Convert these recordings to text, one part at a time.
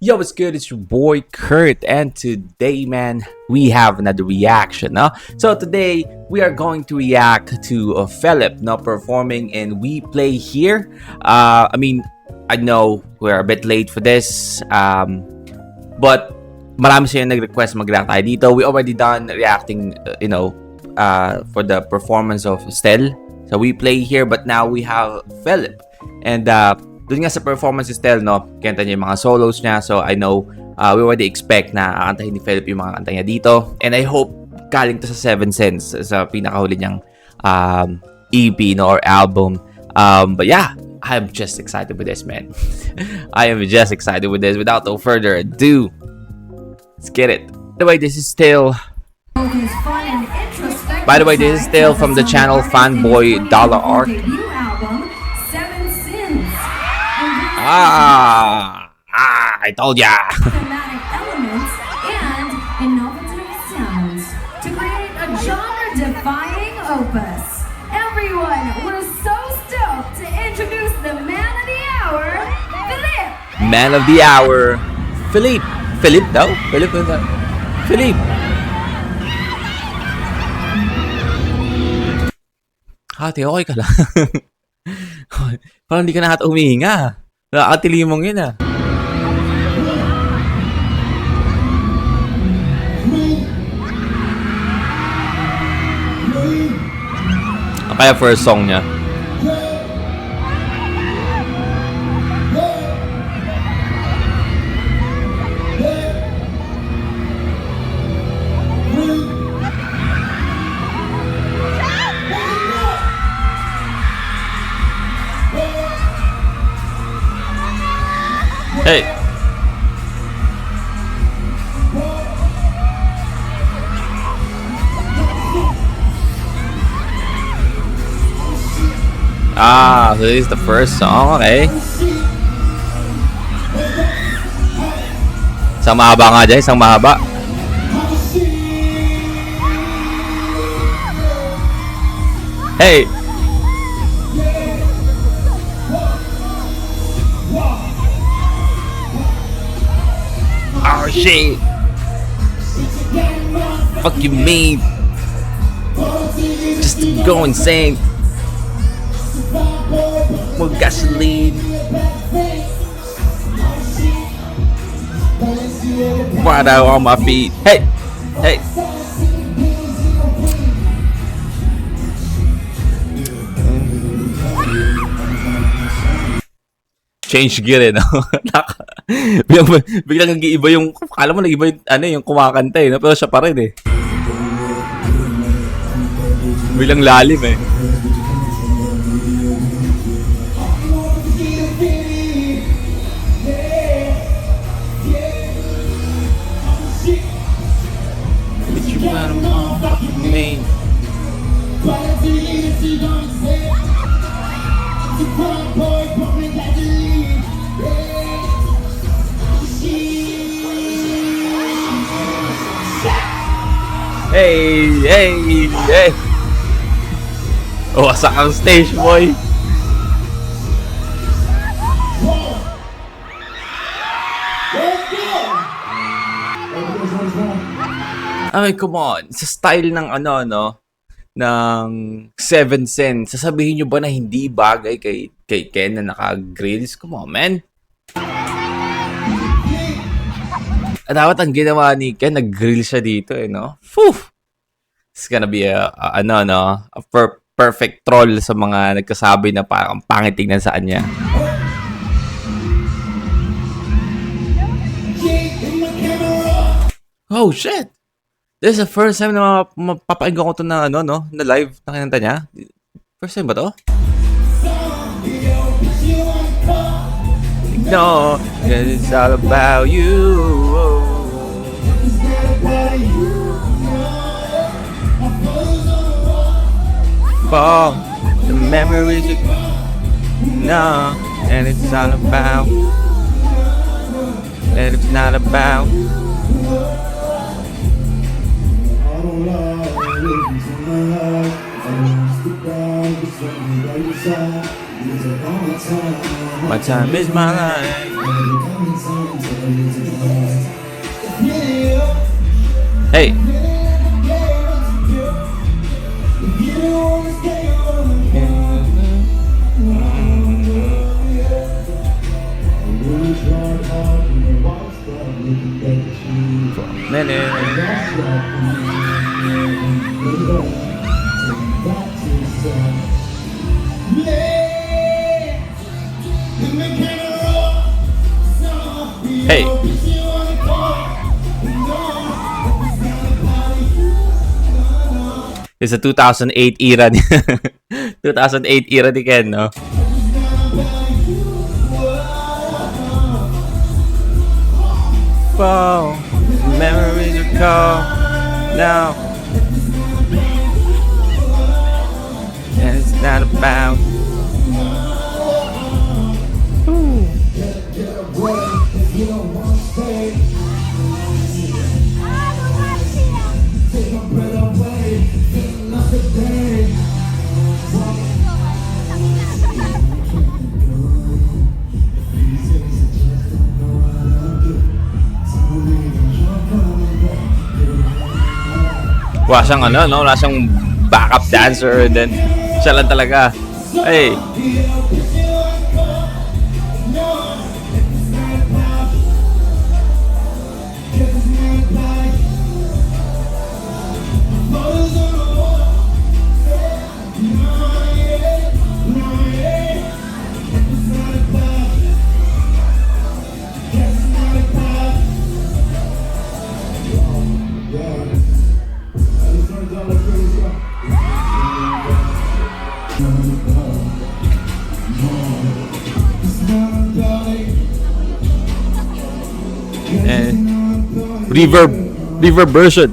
Yo, what's good? It's your boy Kurt, and today, man, we have another reaction. No? So today we are going to react to Philip, no, performing in We Play Here. I know we're a bit late for this, but marami siya nag-request mag-react tayo dito. We already done reacting, for the performance of Stel. So We Play Here, but now we have Philip, and doon nga sa performance ni Stel, no, kanta niya yung mga solos niya. So, I know, we already expect na kantahin ni Philip yung mga kanta niya dito. And I hope galing to sa Seven Sense, sa pinakahuli niyang EP, no, or album. But yeah, I'm just excited with this, man. I am just excited with this. Without no further ado, let's get it. By the way, this is still from the channel Fanboy Dollar Art. I told ya. Thematic elements and innovative sounds to create a genre-defying opus. Everyone, we're so stoked to introduce the man of the hour, Philip. Man of the hour, Philip. Philip daw? Philip. Philip. Hati, okay ka lang. Parang hindi ka na hata umihinga. Nakakatilimong yun ah. Ang kaya first song niya? Hey. So this is the first song, okay. Isang mahaba nga dyan, isang mahaba. Hey. Oh shit. Fuck you mean? Just to go insane. More gasoline. Right out on my feet. Hey, hey. Change gear, no? biglang nag-iiba yung, kala mo nag-iba yung, yung kumakanta, no? Pero siya pa rin, eh. Biglang lalim, eh. Hey. Oh, wasak ang stage, boy. Ay, come on. Sa style ng ng Seven Sense, sasabihin nyo ba na hindi bagay kay Ken na naka-grills? Come on, man. Dapat ang ginawa ni Ken, nag-grill siya dito, eh, no? Phew! It's gonna be a perfect troll sa mga nagkasabi na parang pangit tingnan sa kanya. Oh, shit! This is the first time na mapapakinggan ko ito na, na live na kinanta niya. First time ba to? No, it's all about you. For the memories of no, and it's all about, and it's not about. My time is my life. Hey. Nene. Hey. It's a 2008 era ni 2008 era ni Ken, no? Wow, memories are come now, and it's not about. Wala siyang ano, no? Wala siyang backup dancer, then siya lang talaga. Hey. Reverb version.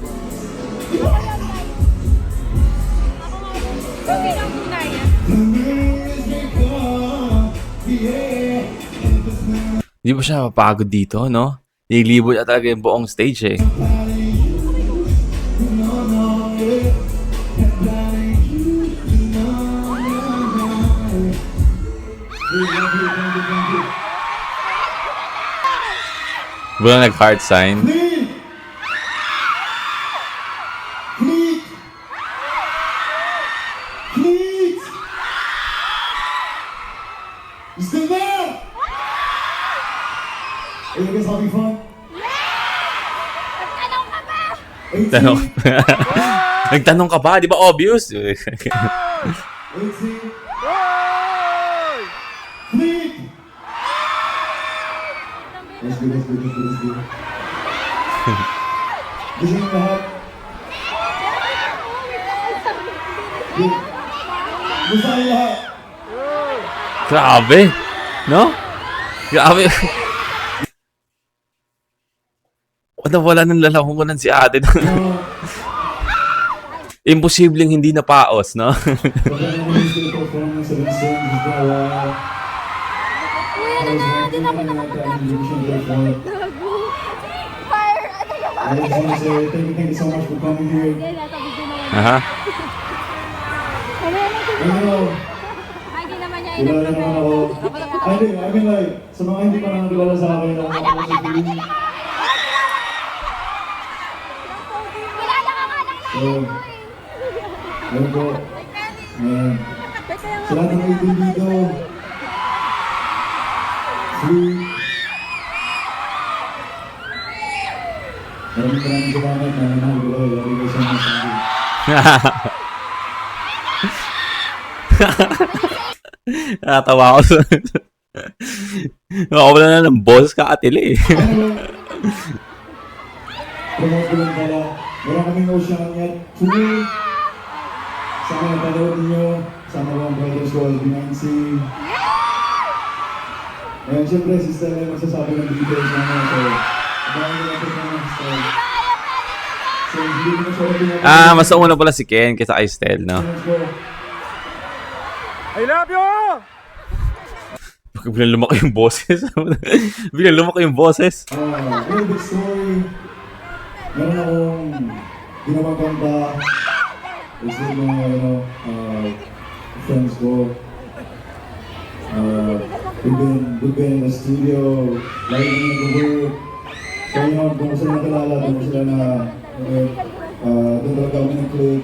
Hindi ba siya mapagod dito, no? Nilibot niya talaga yung buong stage, eh. Walang nag-heart sign. You still there? Are you guys having fun? Nagtanong ka ba? Tanong. Nagtanong ka ba? Di ba obvious? 18. Fleet! Let's go. Gusto nyo lahat? Gusto nyo lahat? Grabe. No? Grabe. Wala ng lalahunan si ate. Imposibleng hindi napaos, no? I just want to say thank you so much for coming here. Aha. You know, kilala naman ako. I mean like, sa mga hindi pa nakakilala sa akin, ako si Philly. So, ayun po. Sa lahat ng kaibigan dito, Free. Maraming salamat na nangyari ko kayo sa mga sabi. Natawa ako sa... Nakawala na ng boss ka, Atili. Promote ko lang pala. Meron kaming Ocean Net tour. Sana napanood ninyo. Sama ko ang brothers ko, Binancy. And syempre, si Stella yung magsasabi ng details naman. So, abangan nyo lang po naman si Stella. So, hindi ko na siya rin Mas nauna pala si Ken kaysa kay Stel, no? I love you! Biglang lumaki yung boses. Biglang lumaki yung boses. Very good story. Meron akong ginawang kanta. It's with mga, friends ko. We've been in the studio, lagi kami nag-work. So, doon ko sila nakilala, doon ko sila na, doon talaga kami nag-click,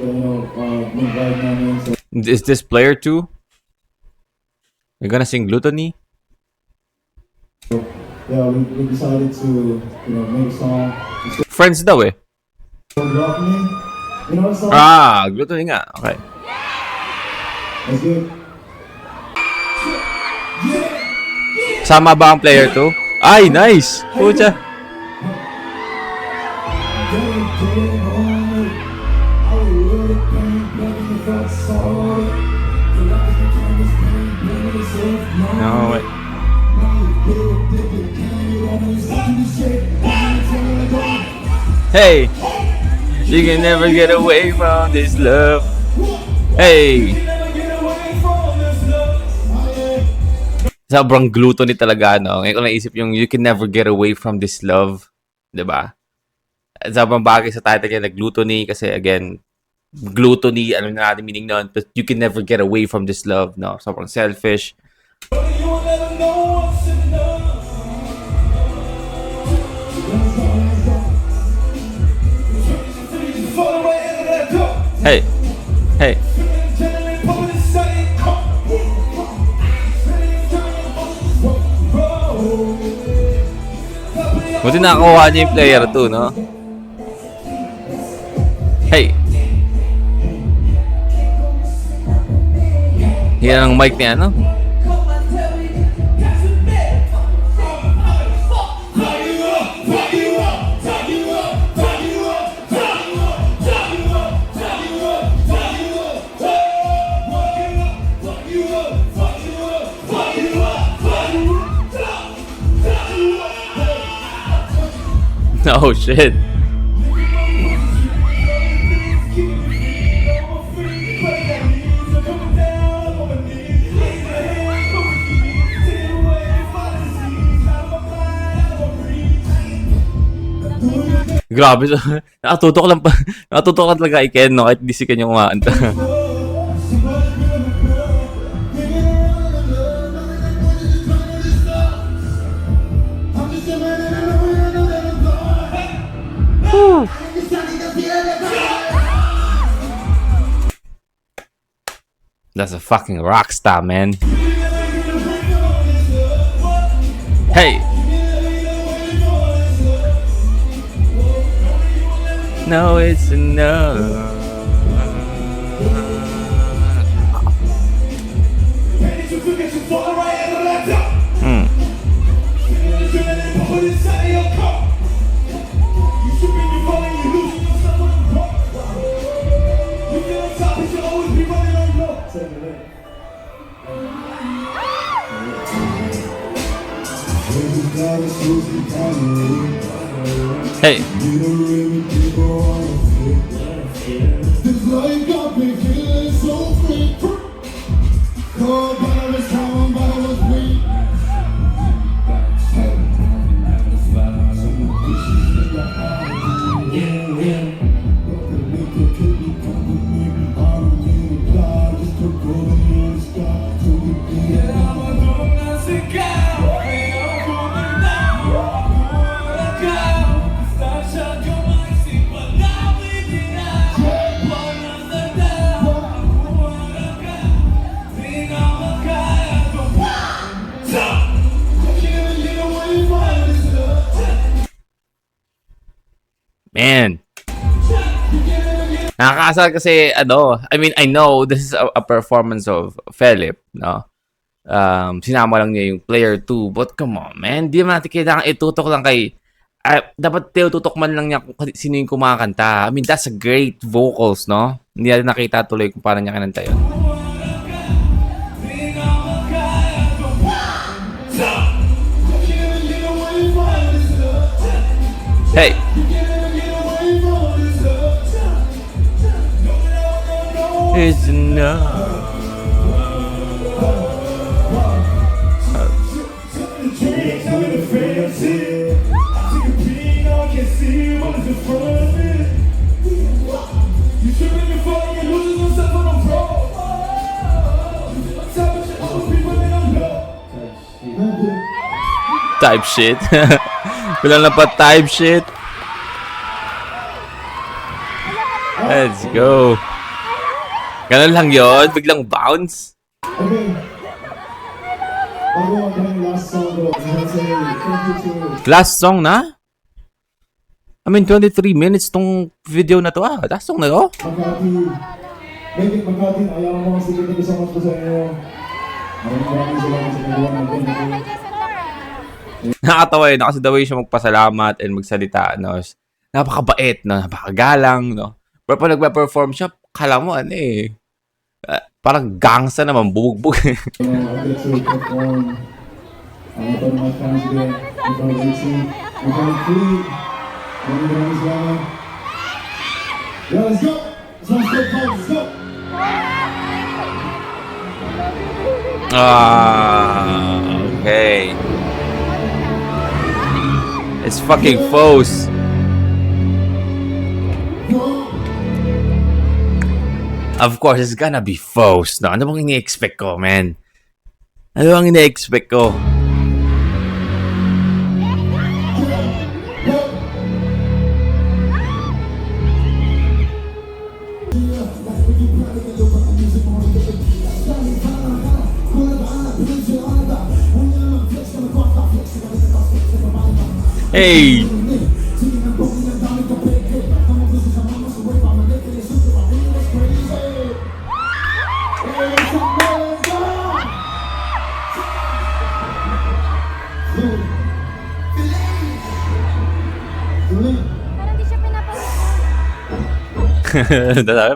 mag-vibe namin. So, Is this player 2? You're gonna sing Gluttony? yeah, we decided to, make a song. Friends daw eh. So, Rock Me, you know what song? Gluttony nga. Okay. That's good. Sama ba ang player 2? Ay, nice! Pucha. No, wait. Hey! You can never get away from this love. Hey! Sobrang gluttony talaga, no? Ngayon ko naisip yung you can never get away from this love. Diba? Sobrang bagay sa title niya na gluttony kasi again, gluttony, ano na natin meaning nun, but you can never get away from this love, no? Sobrang selfish. Hey! Hey! Buti nakakuha niya yung player 2, no? Hey! Yan ang mic niya, no? Oh shit. Grabe. Nakatutok lang talaga kay Ken, no? Kahit di si Ken yung kumakanta. That's a fucking rock star, man. Hey! No, it's enough. Hey! Man. Nakakasal kasi, I mean, I know this is a performance of Philip, no? Sinama lang niya yung player 2, but come on, man. Di naman natin kailangan itutok lang kay, dapat tutok man lang niya kung sino yung kumakanta. I mean, that's a great vocals, no? Hindi natin nakita tuloy kung paano niya kinanta yun. Hey! It's enough. type shit. Bilang na pa type shit. Let's go. Ganun lang yun? Biglang bounce? Okay. Bago ang last song bro, I want to say thank you to Last song na? I mean, 23 minutes tong video na to ah. Last song na to? Makati. David Makati, ayaw mo kasi kita sa mga sa inyo. Maraming salamat sa paggawa natin. Nakatawa yun, kasi the way siya magpasalamat and magsalita, no? Napakabait, no? Napakagalang, no? Pero pag nagpa-perform siya, kala mo, ano eh. Parang gangsta naman, bubugbog. I get to perform. Ito mga fans din. Ito ang Ritzy. Ito ang Free. Maraming salamat. Yeah, let's go! Let's go! Okay. It's fucking Foes. Of course, it's gonna be Foes. No? Ano bang ini-expect ko, man? Ano bang ini-expect ko? Hey!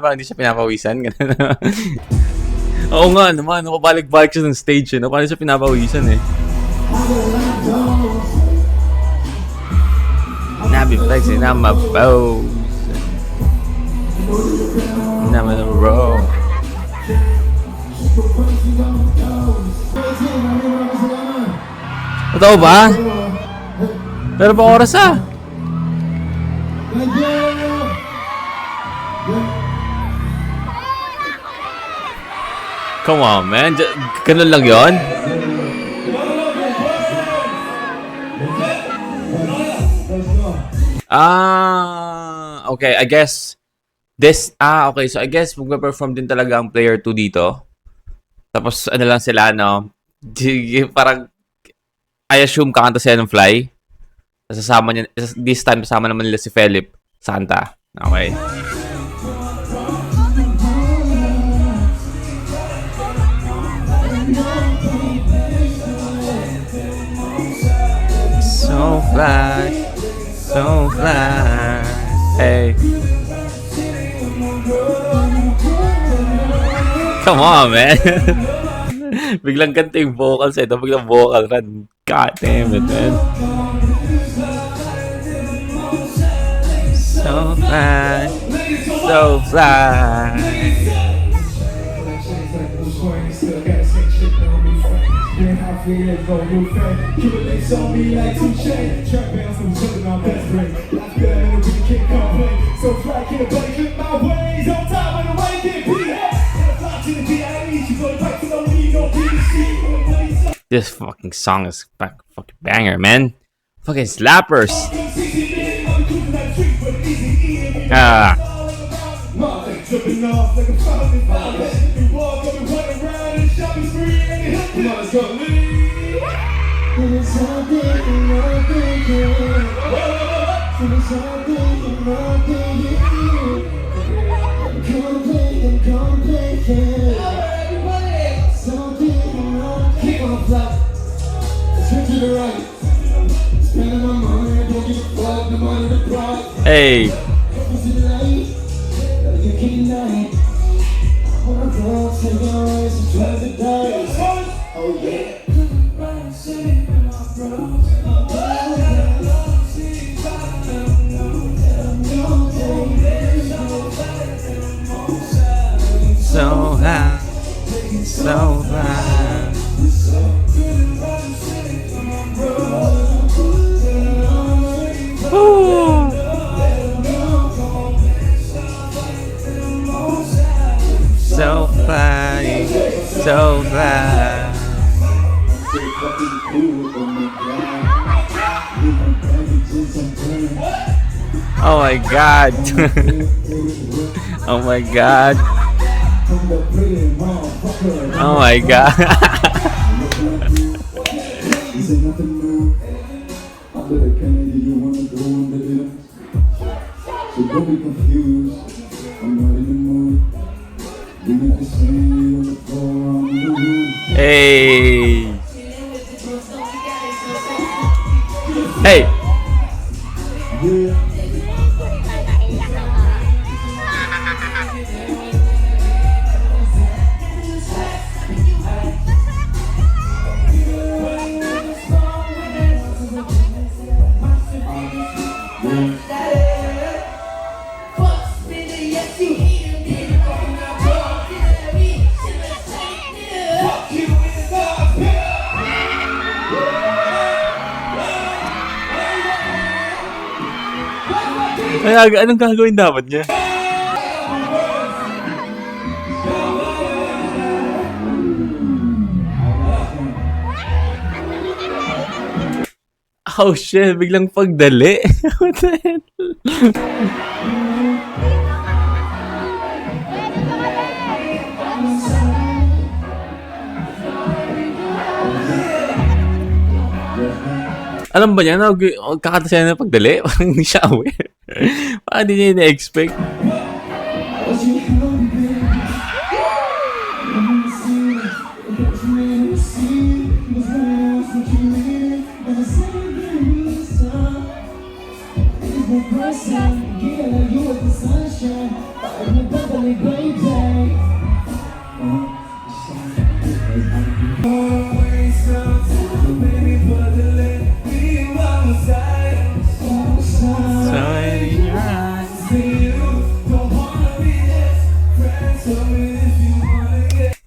Parang di siya pinapawisan. Oo nga naman, pabalik-balik siya ng stage. No? Parang di siya pinapawisan eh. Nabi flexing on my bows. I'm in a row. Totoo ba? Pero pa oras ah? Come on, man. Ganun lang yun? Okay. I guess okay. So, I guess magpa-perform din talaga ang player 2 dito. Tapos, ano lang sila, no? Parang, I assume kakanta sila ng Fly. Sasama niya, this time, kasama naman nila si Philip Santa. Okay. So fly, so fly, hey. Come on, man. Biglang ganito yung vocals eh. Ito biglang vocal run. God damn it, man. So fly, so fly. This fucking song is fucking banger, man. Fucking slappers. Hey. So high, so high. Ooh. Oh my god. Oh my god. Oh my god. Is it nothing new? After the Kennedy, you wanna go under dinner? So don't be confused. I'm not in the mood. We need to see you on the floor, I'm in the room. Hey. Hey. Yeah. Ay, anong gagawin dapat niya? Oh shit, biglang pagdali. What the hell? Alam ba niya na kakanta siya na pagdali? Parang hindi siya aware. Parang hindi niya na-expect.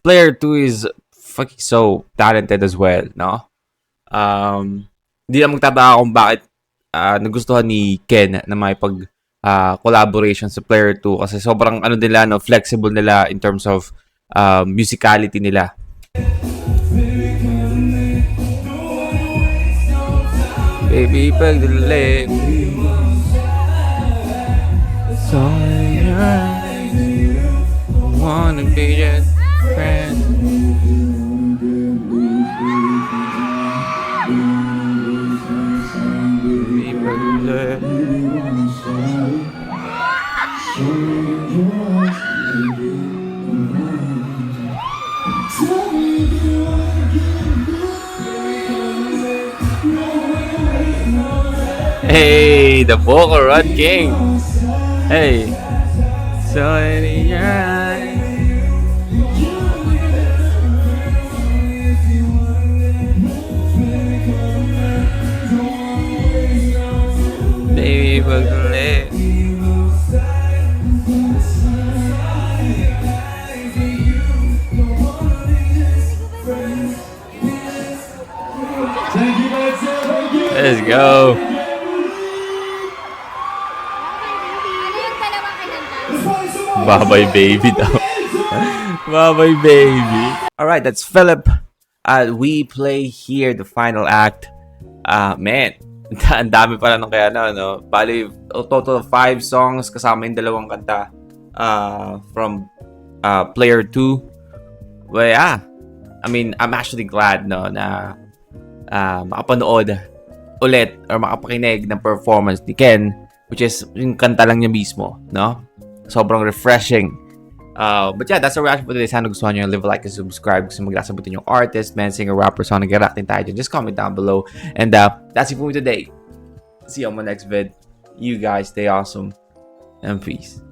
Player 2 is fucking so talented as well, no? Hindi na magtataka kung bakit nagustuhan ni Ken na may collaboration sa Player 2 kasi sobrang ano nila, no, flexible nila in terms of musicality nila. Baby, pagdali. So I wanna be just friend. Baby, pagdali. Hey, the vocal run king. Hey, so in your eyes. Baby, pagdali. Let's go. Babay baby daw. Babay baby. Alright, that's Philip. We play here the final act. Man, ang dami pala nung kaya no? Bali, a total of 5 songs kasama yung 2 kanta from Player 2. Well, yeah. I mean, I'm actually glad no na makapanood ulit or makapakinig ng performance ni Ken, which is yung kanta lang niya mismo, no? Sobrang refreshing. But yeah, that's our reaction for today. Sana gustuhan nyo, leave a like and subscribe. Gusto maglasabutin yung artist, man, singer, rapper, song, nag-react din tayo dyan. Just comment down below. And that's it for me today. See you on my next vid. You guys stay awesome. And peace.